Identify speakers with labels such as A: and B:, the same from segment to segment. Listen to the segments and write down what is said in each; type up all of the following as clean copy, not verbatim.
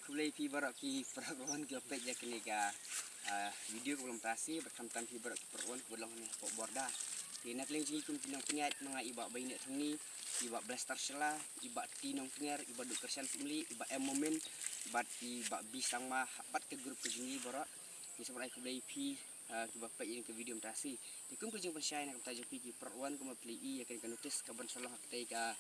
A: kulai pi barak ki perlakuan ke pek ya kini ka video komplementasi berkamtan pi barak ki perlakuan ke belang ni pok borda. Di nak leng kum pinang penyat mga iba bayi net ni iba blaster sela iba tinong pengar iba duk kersian semli iba moment iba bisang mah pat ke grup ke jingi barak ni sebenarnya kulai pi ki bapak yang ke video komplementasi. Di kum kujung pensyai nak tajuk pi ki perlakuan ke mapli ya kan notis ka ban salah hak ka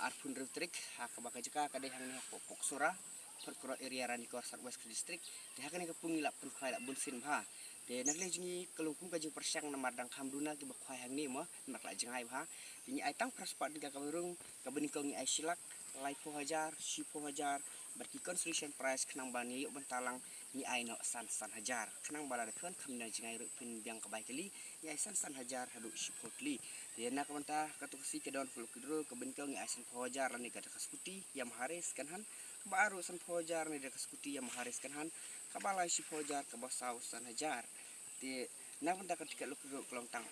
A: arpun rutrik hak baka jeka kadai hang ni pok surah perkara area Ranikor Southwest District de hakane ka pungi lap pun khai lap bunsin ha de nagle jungi kelungkum ka jing persyang na madang hamduna ki bakhai hang ni mo nak la jengai ha ini ai tang praspat diga kamerung ka benikong ni ai silak lai po hajar shipo hajar berki constitution price kenang bani yuk bentalang ni ai no san hajar kenang bala de kan kamna jengai ru pin biang ka bai kali ni ai san hajar hadu shipo kli de nak benta ka tuksi ke don fulu kidro ka benikong ni ai san hajar ni ka kasputi yang haris kan han baru san pojar ni dekat skuti yang menghariskan han kabalai si pojar ke basau san hajar di nak mendak ketika lu kelong tang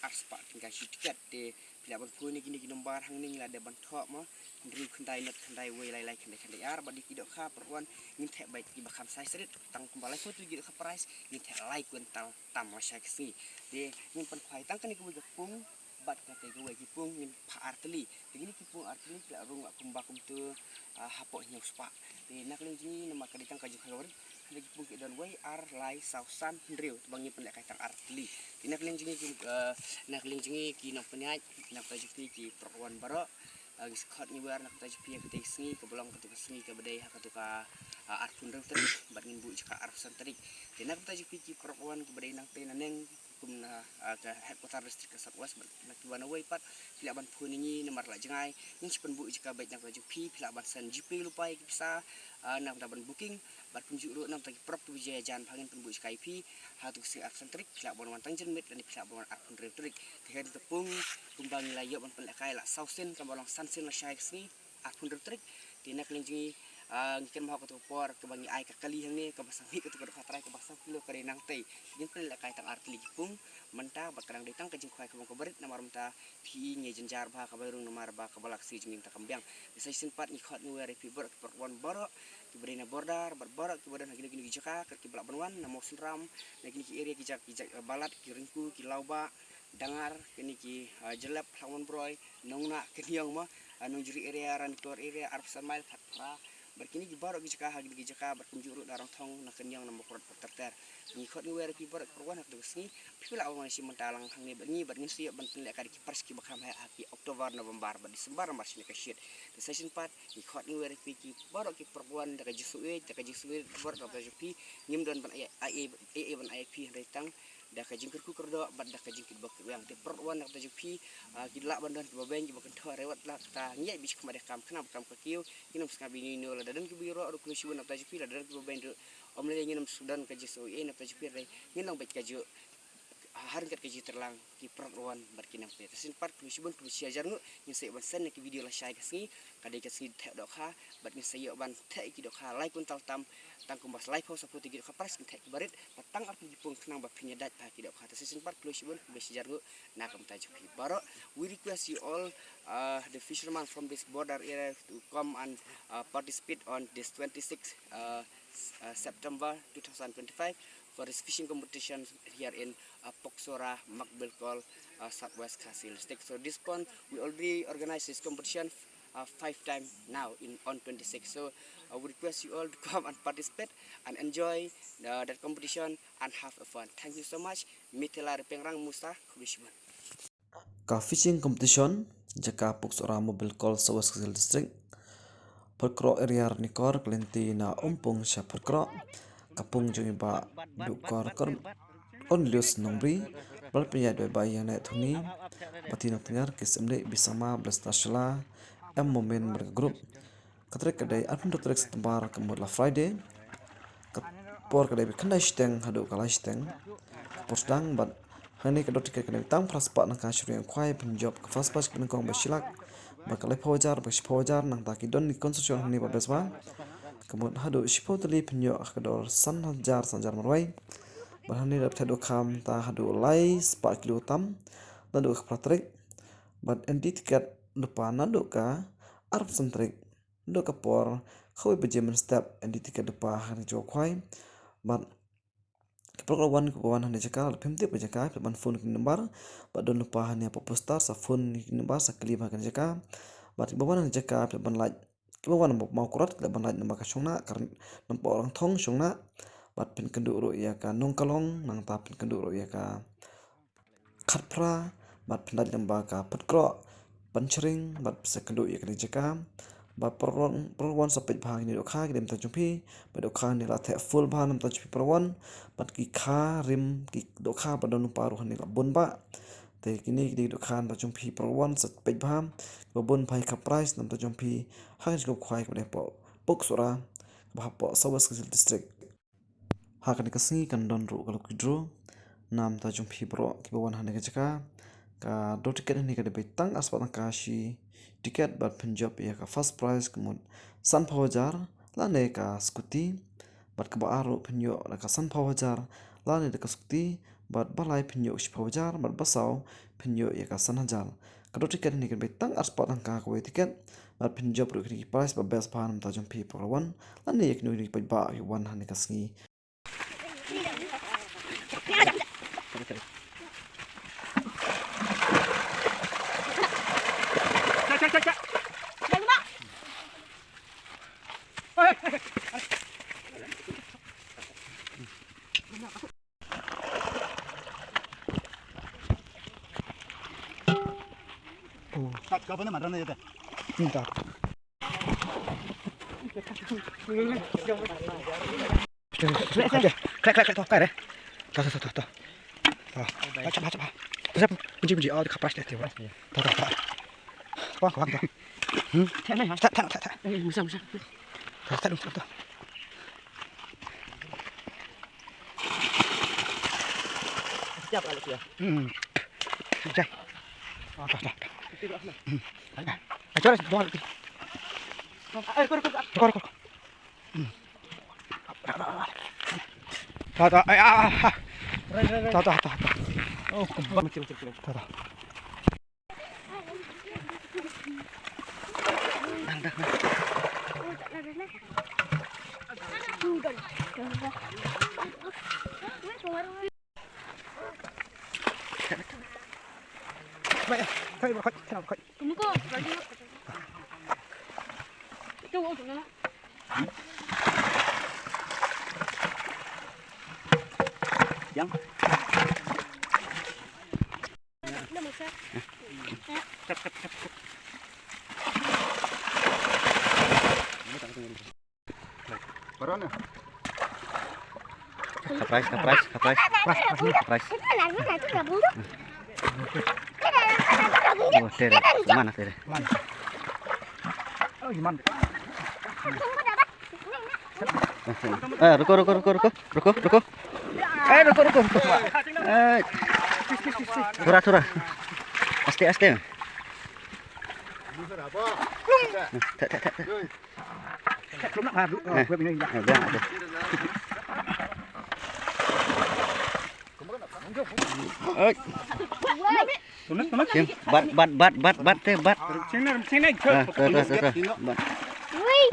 A: aspak tinggal si tiket di bila berpun ni gini nombar hang ni la de bantok mo ndru kendai net kendai we lai kendai ar badi kidok ka perwan ni tek baik di bakam sai serit tang kembali foto gitu ka price ni tek like kuntal tam masya kesi di ni pen khwai tang kan ni ku gepung bat kata gue kipung min pa arteli begini kipung arteli tidak rung kumba tu hapok nyus pak di nak lagi nama kaditang kaju kalori ada kipung ke dan way ar lai sausan hendriu bangi pendek kaitan arteli di nak lagi ki nak penyaj nak kaju ki perwan barok skot ni bar nak kaju pi ke sini ke bolong ke sini ke bedai hak tu ka arpun rutrik bat ngin bu jika arp santrik di nak kaju ki perwan ke bedai nang tenaneng kumna ke headquarter district Southwest nak wana way pat pilaban pun ini nomor la jengai ning sipen bu jika baik nak laju pi pilaban san GP lupai ki bisa nak taban booking bat kunjuk ru nak tagi prop tu jaya jan phangin pun bu jika IP hatu si aksentrik pilaban wantang jenmit dan pilaban akun retrik dengan tepung kumbang layo ban pelakai la sausen kambalong sansen la syai sini akun retrik dinak lenji ngiken mau ke por ke bangi ai ka kali hang ni ke basang hi ke tu katrai ke basang kilo kare nang tei din pel la kai tang artli pung menta bakrang ditang ke jing khwai ke bong ke berit namar menta phi nge jenjar ba ka barung namar ba ka balak si jing ta kambyang sai simpat ni khot ni wari pi ber per wan borok ki berina bordar berborok ki badan gini gini jaka ke balak banwan namo sinram lagi ki area ki jak balat ki ringku ki lauba dangar kini ki jelap lawan broy nongna kenyang ma anu juri area ran keluar area arpsan mile patra berkini gibarok gijaka hagi gijaka berkunjuru darang thong na kenyang na mokrot terter ni khot ni wer pi barok perwan hak dusni pila awang si mentalang hang ni berni berni si banten lek kadi kipers ki bakam ha api Oktober November ber Desember mas ni ka shit the session part ni khot ni wer pi ki barok ki perwan da jisuwe barok da pi ngim don ban ai ban ai pi retang da ka jingkir ku kerdo bad da ka jingkir bak yang te perwan nak tajuk pi kidla bandan ki babeng ki bakan tho rewat la ta nyai bis kemade kam kenap kam ka kiu kinum skabi ni no la dadan ki biro ru kulishi nak tajuk pi la dadan ki babeng om le nginum sudan ka jisu nak tajuk pi re nginang baik kaju har kat kaji terlang ki perwan berkinam pe tasin part kulishi bon kulishi ajar ngu ni se ban sen ki video la syai kasni kadai kasni thek dok ha bat ni se yo ban thek ki dok ha lai kun tal tam tang kumbas live house sapoti ki dok ha pras ki thek barit patang arti jipung kenang ba pinya dat ha ki dok ha tasin part kulishi bon kulishi ajar ngu nakam tajuk pi baro we request you all the fishermen from this border area to come and participate on this 26 September 2025 for this fishing competition here in Poksora Makbelkol Southwest Kasil District. So this pond we already organized this competition 5 times now on 26. So I would request you all to come and participate and enjoy that competition and have a fun. Thank you so much. Mitela Pengrang Musa Kubishman.
B: Ka fishing competition jaka Poksora Makbelkol Southwest Kasil District perkro area Nikor kelenti na umpung sya perkro kapung jumi ba dukor kor onlius nombri bal penyat bayi yang naik thuni pati nak tengar kisemde bisama blastashla moment bergrup katrek kadai apun trek setembar kemudla Friday por kadai kena steng hadu kala steng kapor sedang bat hani kadot kadai tang praspa nak kasyur yang kwai penjob ke fast pass kena kong basilak bakalai pojar nang taki don ni konstruksi hani babeswa kemud hadu sipo teli penyo akador sanjar marwai bahani dapat hadu kam ta hadu lai 4 kilo tam nadu pratrek bat enti tiket lupa nadu ka arp sentrik nadu kapor khoi bejemen step and di tiket depa han jo khwai bat program wan han jaka phimte pe jaka ban phone ki number bat don lupa han ya poster sa phone ki number sa klip han jaka bat bawan han jaka ban like bawan mau kurat ban like number ka shongna karena nampak orang thong shongna bat pin kendu ro ya ka nong kalong nang ta pin kendu ro ya ka khatpra bat pindat number ka petkro pancering bat bisa kendu ya ka jaka bat perwan sapet bhang ni dokha ki dem ta jumpi ba dokha ni la the full bhan nam ta jumpi perwan bat ki kha rim ki dokha ba don paru han ni la bon ba te kini ki dokha ba jumpi perwan sapet bham ba bon phai ka price nam ta jumpi hang jok khwai ko ne po pok sura ba po Sawas district ha kan ka singi kan don ru kalau kidro nam ta jumpi pro ki ba wan han ka jaka ka do tiket ni ka de betang aspat ka shi tiket bat Punjab ya ka first prize kemun Sunpower jar lane ka skuti bat ka baaro penyo la ka Sunpower jar lane de ka skuti bat balai penyo Sunpower jar bat basau penyo ya ka Sunhajar ka do tiket ni ka betang aspat ka ko tiket bat Punjab ru ki prize ba best pan ta jumpi pro wan lane yak nu ni pa ba wan han ka singi
C: Kau pernah mana ni?
B: Cinta. Klek tu kau deh. Tahu. Baca. Terus bunyi oh kapras dia tu. Tahu. Kuang tu. Tak.
A: Musa.
B: Tak.
A: Siap kalau dia.
B: Jai. Tak. Acara buat. Kor. Tak. Oh, kembang macam. Tak. Baik.
D: Kamu kok lagi nak? Itu mau tu nak?
A: Yang.
D: Dah masak.
C: Mana?
A: Kaprais. Oh, tere. Mana tere?
C: Oh, gimana?
A: Ruko. Ruko. Surah. Aste. Tak.
C: Belum nak habis. Oh, gue ini. Tunat.
A: Bat teh.
C: Sini.
A: Terus.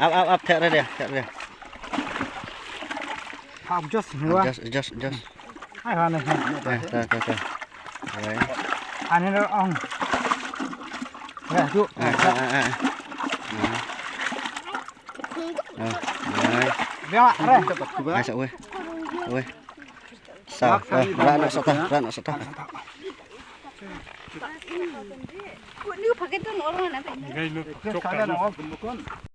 A: Up, cak dia.
C: Just. Hai, Hane.
A: Tuh.
C: Hane dah ong. Ya, tu. Biar,
A: Masuk weh. Sa, rana sota.
D: Kau ni pakai tu orang apa?
C: Kalian orang